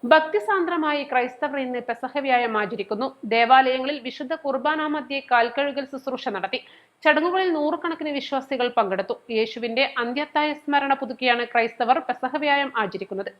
ഭക്തിസാന്ദ്രമായി ക്രൈസ്തവർ ഇന്ന് പെസഹ വ്യാഴം ആചരിക്കുന്നു. ദേവാലയങ്ങളിൽ വിശുദ്ധ കുർബാന മധ്യേ കാൽകഴുകൽ ശുശ്രൂഷ നടത്തി. ചടങ്ങുകളിൽ നൂറുകണക്കിന് വിശ്വാസികൾ പങ്കെടുത്തു. യേശുവിന്റെ അന്ത്യത്തായ സ്മരണ പുതുക്കിയാണ് ക്രൈസ്തവർ പെസഹ വ്യാഴം ആചരിക്കുന്നത്.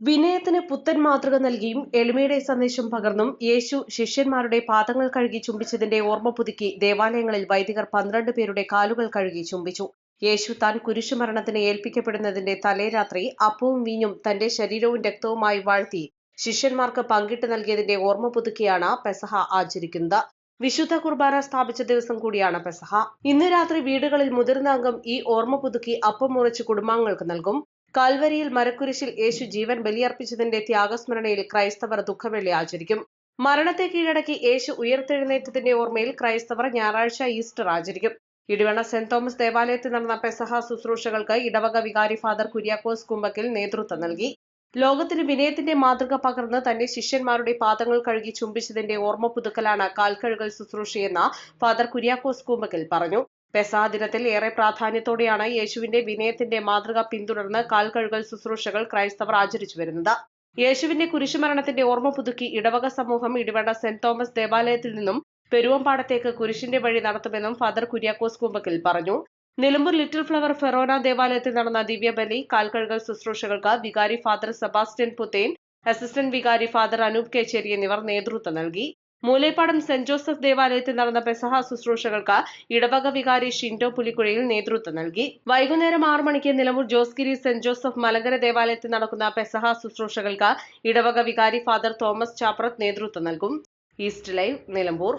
വിനയത്തിന് പുത്തൻ മാതൃക നൽകിയും എളിമയുടെ സന്ദേശം പകർന്നും യേശു ശിഷ്യന്മാരുടെ പാദങ്ങൾ കഴുകി ചുംബിച്ചതിന്റെ ഓർമ്മ പുതുക്കി ദേവാലയങ്ങളിൽ വൈദികർ 12 പേരുടെ കാലുകൾ കഴുകി ചുംബിച്ചു. യേശു താൻ കുരിശുമരണത്തിന് ഏൽപ്പിക്കപ്പെടുന്നതിന്റെ തലേരാത്രി അപ്പവും വീഞ്ഞും തന്റെ ശരീരവും രക്തവുമായി വാഴ്ത്തി ശിഷ്യന്മാർക്ക് പങ്കിട്ട് നൽകിയതിന്റെ ഓർമ്മ പുതുക്കിയാണ് പെസഹ ആചരിക്കുന്നത്. വിശുദ്ധ കുർബാന സ്ഥാപിച്ച ദിവസം കൂടിയാണ് പെസഹ. ഇന്ന് രാത്രി വീടുകളിൽ മുതിർന്ന അംഗം ഈ ഓർമ്മ പുതുക്കി അപ്പം മുറിച്ച് കുടുംബാംഗങ്ങൾക്ക് നൽകും. കാൽവരിയിൽ മരക്കുരിശിൽ യേശു ജീവൻ ബലിയർപ്പിച്ചതിന്റെ ത്യാഗസ്മരണയിൽ ക്രൈസ്തവർ ദുഃഖവെള്ളി ആചരിക്കും. മരണത്തെ കീഴടക്കി യേശു ഉയർത്തെഴുന്നേറ്റത്തിന്റെ ഓർമ്മയിൽ ക്രൈസ്തവർ ഞായറാഴ്ച ഈസ്റ്റർ ആചരിക്കും. ഇടിവണ്ണ സെന്റ് തോമസ് ദേവാലയത്തിൽ നടന്ന പെസഹ ശുശ്രൂഷകൾക്ക് ഇടവക വികാരി ഫാദർ കുര്യാക്കോസ് കുമ്പക്കൽ നേതൃത്വം നൽകി. ലോകത്തിന് വിനയത്തിന്റെ മാതൃക പകർന്ന് തന്റെ ശിഷ്യന്മാരുടെ പാദങ്ങൾ കഴുകി ചുംബിച്ചതിന്റെ ഓർമ്മ പുതുക്കലാണ് കാൽകഴുകൽ ശുശ്രൂഷയെന്ന് ഫാദർ കുര്യാക്കോസ് കുമ്പക്കൽ പറഞ്ഞു. പെസഹ ദിനത്തിൽ ഏറെ പ്രാധാന്യത്തോടെയാണ് യേശുവിന്റെ വിനയത്തിന്റെ മാതൃക പിന്തുടർന്ന് കാൽകഴുകൽ ശുശ്രൂഷകൾ ക്രൈസ്തവർ ആചരിച്ചു വരുന്നത്. യേശുവിന്റെ കുരിശുമരണത്തിന്റെ ഓർമ്മ പുതുക്കി ഇടവക സമൂഹം ഇടിവണ്ണ സെന്റ് തോമസ് ദേവാലയത്തിൽ നിന്നും പെരുവമ്പാടത്തേക്ക് കുരിശിന്റെ വഴി നടത്തുമെന്നും ഫാദർ കുര്യാക്കോസ് കുമ്പക്കൽ പറഞ്ഞു. നിലമ്പൂർ ലിറ്റിൽ ഫ്ലവർ ഫെറോന ദേവാലയത്തിൽ നടന്ന ദിവ്യബലി കാൽകഴുകൽ ശുശ്രൂഷകൾക്ക് വികാരി ഫാദർ സെബാസ്റ്റ്യൻ പുത്തേൻ, അസിസ്റ്റന്റ് വികാരി ഫാദർ അനൂപ് കേച്ചേരി എന്നിവർ നേതൃത്വം നൽകി. മൂലേപ്പാടം സെന്റ് ജോസഫ് ദേവാലയത്തിൽ നടന്ന പെസഹ ശുശ്രൂഷകൾക്ക് ഇടവക വികാരി ഷിൻഡോ പുലിക്കുഴയിൽ നേതൃത്വം നൽകി. വൈകുന്നേരം 6 മണിക്ക് നിലമ്പൂർ ജോസ്ഗിരി സെന്റ് ജോസഫ് മലങ്കര ദേവാലയത്തിൽ നടക്കുന്ന പെസഹ ശുശ്രൂഷകൾക്ക് ഇടവക വികാരി ഫാദർ തോമസ് ചാപ്രത്ത് നേതൃത്വം നൽകും. East live, Nilambur.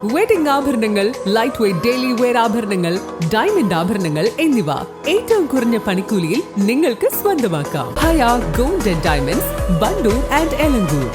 വെഡിംഗ് ആഭരണങ്ങൾ, ലൈറ്റ് വെയ്റ്റ് ഡെയിലി വെയർ ആഭരണങ്ങൾ, ഡയമണ്ട് ആഭരണങ്ങൾ എന്നിവ ഏറ്റവും കുറഞ്ഞ പണിക്കൂലിയിൽ നിങ്ങൾക്ക് സ്വന്തമാക്കാം. Haya gold and diamonds, Bandur and Elankur.